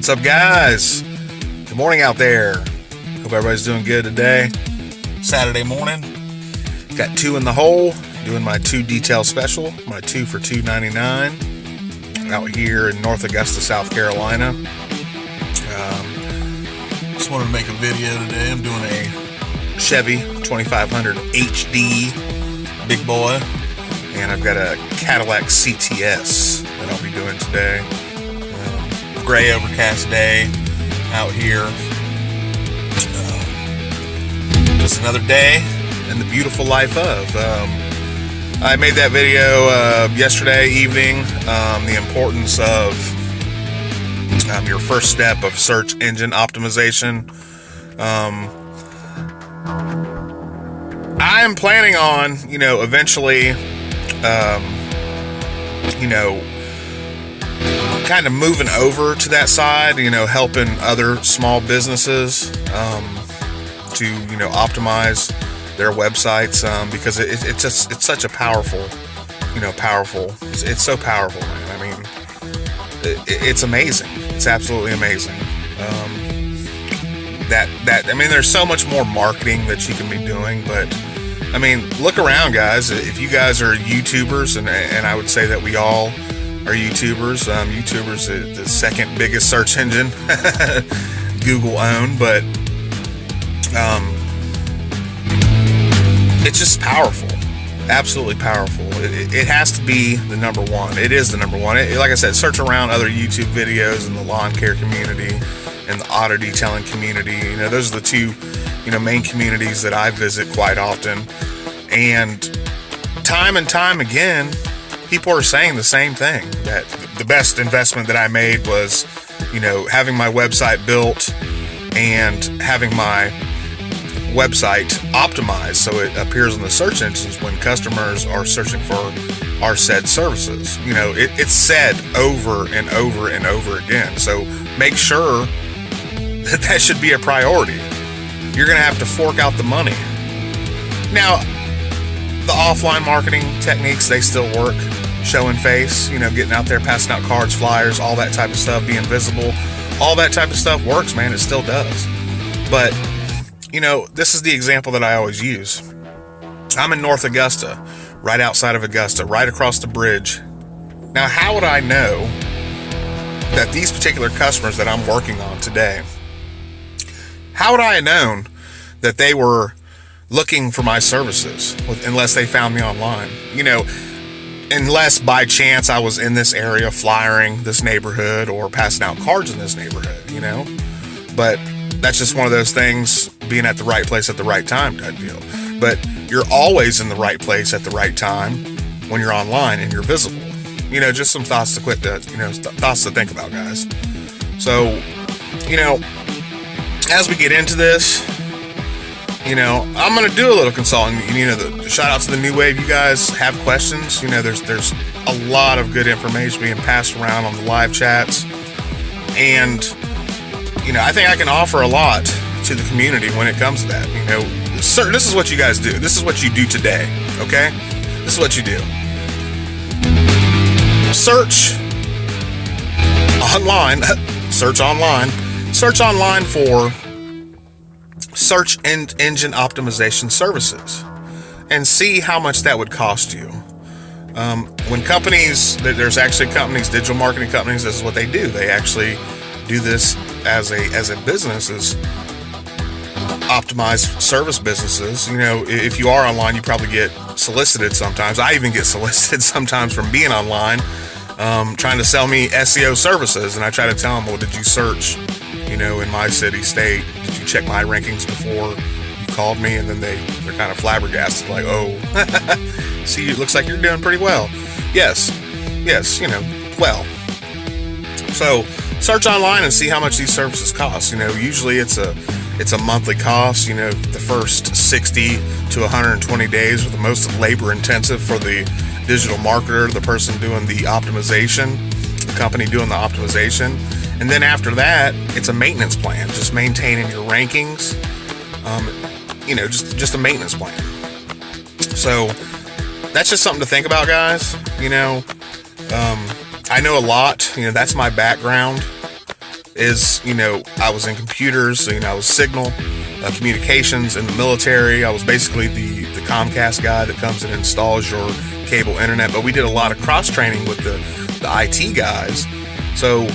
What's up, guys? Good morning out there. Hope everybody's doing good today. Saturday morning. Got 2 in the hole. Doing my 2 detail special. My 2 for $2.99 out here in North Augusta, South Carolina. Just wanted to make a video today. I'm doing a Chevy 2500 HD big boy, and I've got a Cadillac CTS that I'll be doing today. Gray overcast day out here. Just another day in the beautiful life of. I made that video yesterday evening. The importance of your first step of search engine optimization. I am planning on, eventually, kind of moving over to that side, helping other small businesses to, optimize their websites, because it's such a powerful, it's so powerful, man. I mean, it's amazing. It's absolutely amazing. There's so much more marketing that you can be doing, but I mean, look around, guys. If you guys are YouTubers, and I would say that we all are YouTubers. YouTubers is the second biggest search engine, Google owned, but it's just powerful, absolutely powerful. It has to be the number one. It is the number one. Like I said, search around other YouTube videos in the lawn care community and the auto detailing community. Those are the 2, main communities that I visit quite often. And time again, people are saying the same thing, that the best investment that I made was, having my website built and having my website optimized so it appears in the search engines when customers are searching for our said services. It's said over and over and over again. So make sure that should be a priority. You're going to have to fork out the money. Now, the offline marketing techniques, they still work. Show and face, getting out there, passing out cards, flyers, all that type of stuff, being visible, all that type of stuff works, man. It still does. But, this is the example that I always use. I'm in North Augusta, right outside of Augusta, right across the bridge. Now, how would I know that these particular customers that I'm working on today, how would I have known that they were looking for my services unless they found me online? Unless by chance I was in this area flyering this neighborhood or passing out cards in this neighborhood, But that's just one of those things, being at the right place at the right time type deal. But you're always in the right place at the right time when you're online and you're visible. Just some thoughts to thoughts to think about, guys. So, as we get into this, I'm going to do a little consulting. Shout out to the New Wave. You guys have questions. There's a lot of good information being passed around on the live chats. And, I think I can offer a lot to the community when it comes to that. Sir, this is what you guys do. This is what you do today. Okay? This is what you do. Search online for search engine optimization services and see how much that would cost you. When companies, there's actually companies, digital marketing companies, this is what they do. They actually do this as a business, is optimize service businesses. If you are online, you probably get solicited sometimes. I even get solicited sometimes from being online, trying to sell me SEO services. And I try to tell them, well, did you search, in my city, state? Did you check my rankings before you called me? And then they're kind of flabbergasted, like, oh, see, it looks like you're doing pretty well. Yes, well. So search online and see how much these services cost. Usually it's a monthly cost. The first 60 to 120 days are the most labor intensive for the digital marketer, the person doing the optimization, the company doing the optimization. And then after that, it's a maintenance plan, just maintaining your rankings, just a maintenance plan. So that's just something to think about, guys. I know a lot, that's my background. is, I was in computers, so, I was signal, communications in the military. I was basically the Comcast guy that comes and installs your cable internet, but we did a lot of cross training with the IT guys. So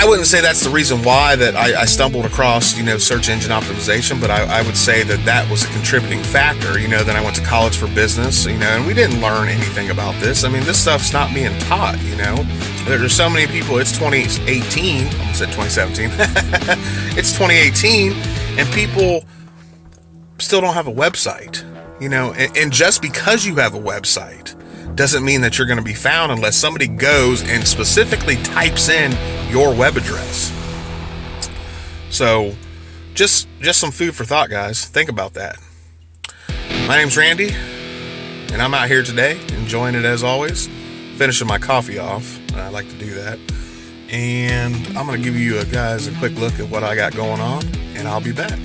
I wouldn't say that's the reason why that I stumbled across, search engine optimization, but I would say that was a contributing factor. Then I went to college for business, and we didn't learn anything about this. I mean, this stuff's not being taught, There's so many people. It's 2018. I almost said 2017. It's 2018, and people still don't have a website, and just because you have a website doesn't mean that you're going to be found unless somebody goes and specifically types in your web address. So just some food for thought, guys. Think about that. My name's Randy, and I'm out here today enjoying it as always, finishing my coffee off. I like to do that. And I'm going to give you guys a quick look at what I got going on, and I'll be back.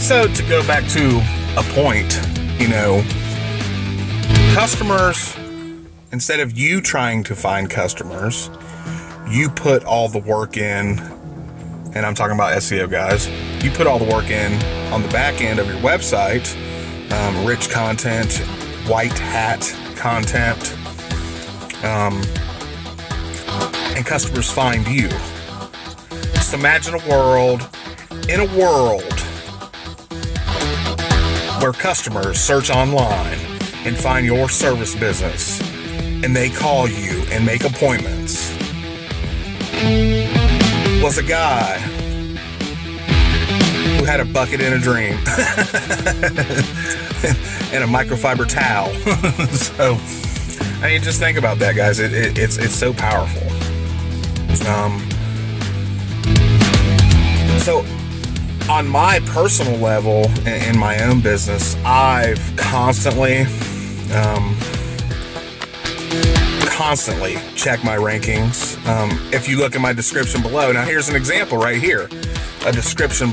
So to go back to a point, customers, instead of you trying to find customers, you put all the work in, and I'm talking about SEO, guys. You put all the work in on the back end of your website, rich content, white hat content, and customers find you. Just imagine a world where customers search online and find your service business, and they call you and make appointments. Was a guy who had a bucket and a dream and a microfiber towel. So, just think about that, guys. It's so powerful. So on my personal level, in my own business, I've constantly check my rankings. If you look at my description below, now here's an example right here. In the description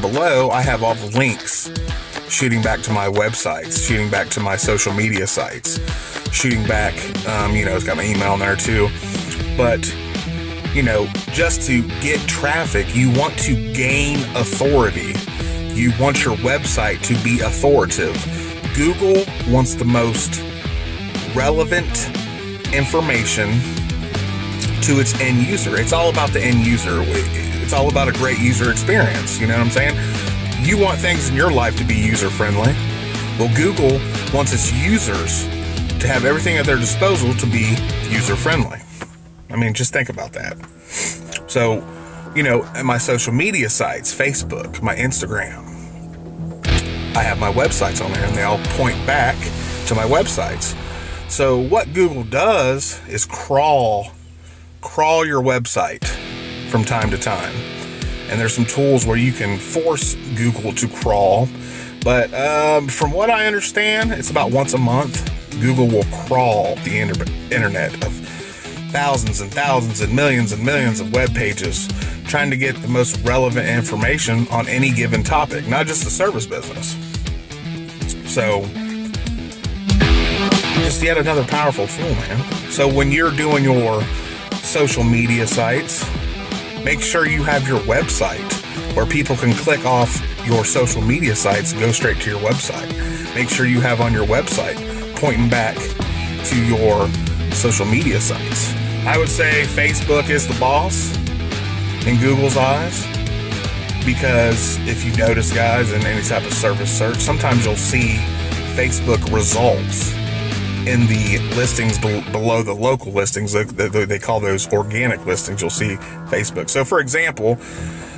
below, I have all the links shooting back to my websites, shooting back to my social media sites, shooting back, it's got my email in there too. But just to get traffic, you want to gain authority. You want your website to be authoritative. Google wants the most relevant information to its end user. It's all about the end user. It's all about a great user experience. You know what I'm saying? You want things in your life to be user-friendly. Well, Google wants its users to have everything at their disposal to be user-friendly. Just think about that. So, at my social media sites, Facebook, my Instagram, I have my websites on there, and they all point back to my websites. So what Google does is crawl your website from time to time. And there's some tools where you can force Google to crawl. But from what I understand, it's about once a month, Google will crawl the internet of thousands and thousands and millions of web pages, trying to get the most relevant information on any given topic, not just the service business. So, just yet another powerful tool, man. So when you're doing your social media sites, make sure you have your website where people can click off your social media sites and go straight to your website. Make sure you have on your website pointing back to your social media sites. I would say Facebook is the boss in Google's eyes, because if you notice, guys, in any type of service search, sometimes you'll see Facebook results in the listings below the local listings. They call those organic listings. You'll see Facebook. So, for example,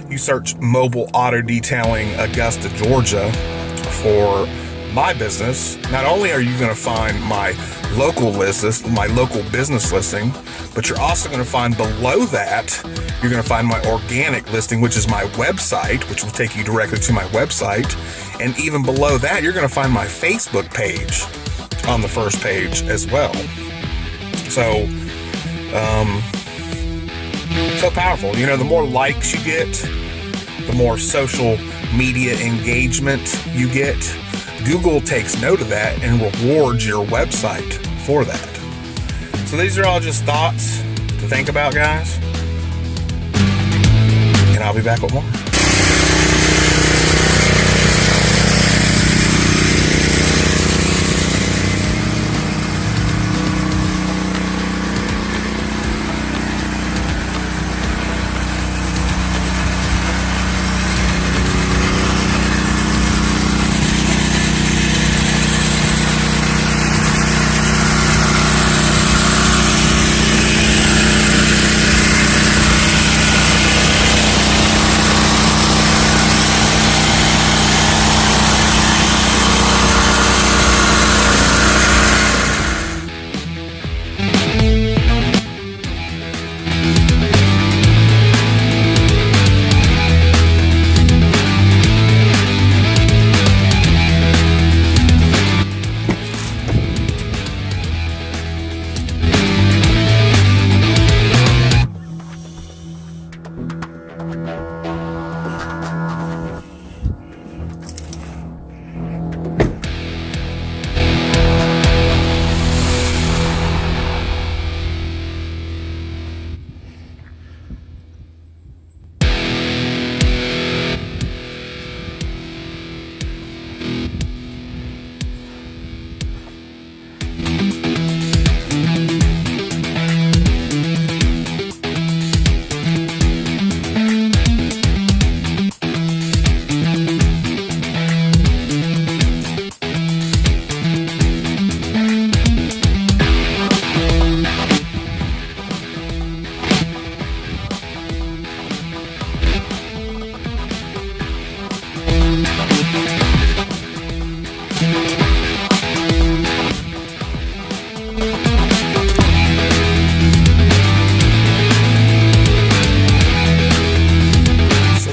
you search mobile auto detailing Augusta, Georgia for my business, not only are you going to find my local business listing, but you're also going to find below that, you're going to find my organic listing, which is my website, which will take you directly to my website. And even below that, you're going to find my Facebook page on the first page as well. So, so powerful. The more likes you get, the more social media engagement you get. Google takes note of that and rewards your website for that. So these are all just thoughts to think about, guys. And I'll be back with more.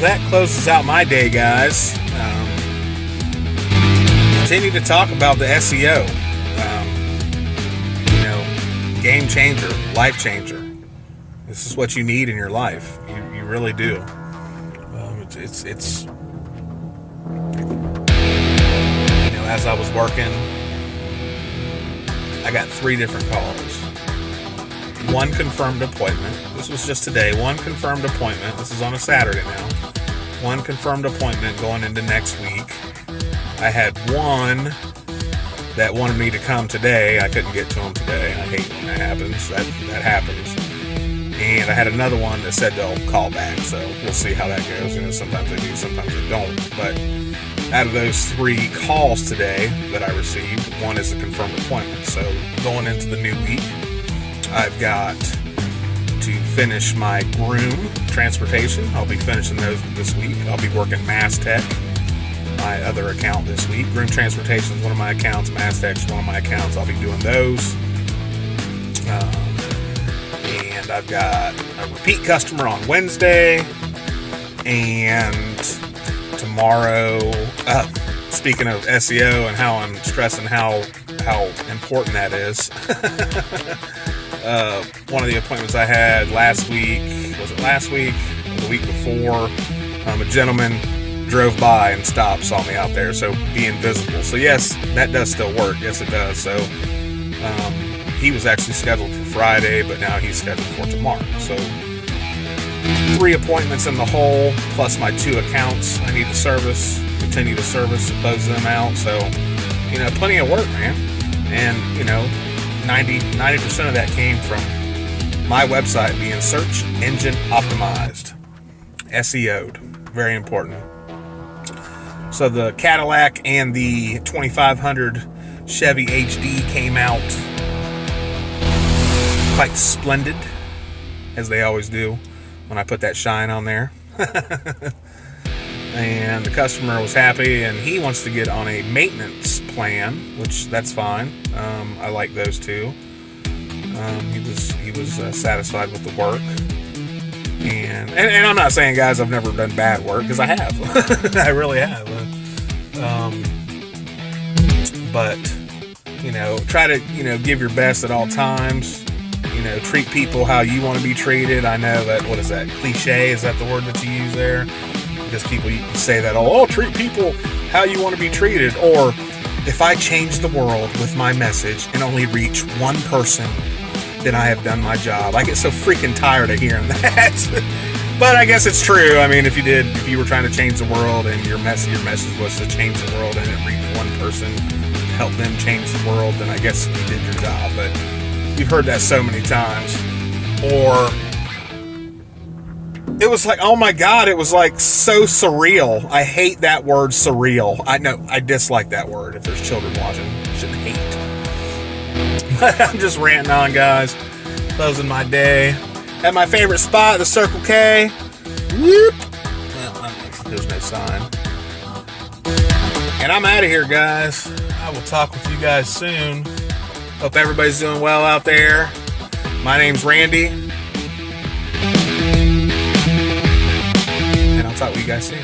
That closes out my day, guys. Continue to talk about the SEO. Game changer, life changer. This is what you need in your life. You really do. It's as I was working, I got 3 different calls. One confirmed appointment. This was just today. One confirmed appointment. This is on a Saturday now. One confirmed appointment going into next week. I had one that wanted me to come today. I couldn't get to him today. I hate when that happens. That happens. And I had another one that said they'll call back. So we'll see how that goes. Sometimes they do, sometimes they don't. But out of those 3 calls today that I received, one is a confirmed appointment. So going into the new week, I've got to finish my groom transportation. I'll be finishing those this week. I'll be working Mass Tech, my other account this week. Groom transportation is one of my accounts. Mass Tech is one of my accounts. I'll be doing those. And I've got a repeat customer on Wednesday. And tomorrow, speaking of SEO and how I'm stressing how important that is. One of the appointments I had last week, was it last week? Or the week before? A gentleman drove by and stopped, saw me out there, so being visible. So yes, that does still work. Yes, it does. So he was actually scheduled for Friday, but now he's scheduled for tomorrow. So 3 appointments in the hole, plus my 2 accounts I need to service, continue to service to close them out. So, plenty of work, man. And, 90% of that came from my website being search engine optimized, SEO'd. Very important. So the Cadillac and the 2500 Chevy HD came out quite splendid, as they always do when I put that shine on there. and the customer was happy, and he wants to get on a maintenance plan, which that's fine. I like those too. He was satisfied with the work, and I'm not saying, guys, I've never done bad work, because I have. I really have. But try to give your best at all times. Treat people how you want to be treated. I know that, what is that, cliche? Is that the word that you use there? Because people say that, treat people how you want to be treated. Or, if I change the world with my message and only reach one person, then I have done my job. I get so freaking tired of hearing that. But I guess it's true. I mean, if you were trying to change the world, and your message was to change the world, and it reached one person, help them change the world, then I guess you did your job. But you've heard that so many times. Or, it was like, oh my God, it was like so surreal. I hate that word, surreal. I know, I dislike that word. If there's children watching, you shouldn't hate. But I'm just ranting on, guys. Closing my day at my favorite spot, the Circle K. Whoop. Well, there's no sign. And I'm out of here, guys. I will talk with you guys soon. Hope everybody's doing well out there. My name's Randy. And I'll talk with you guys soon.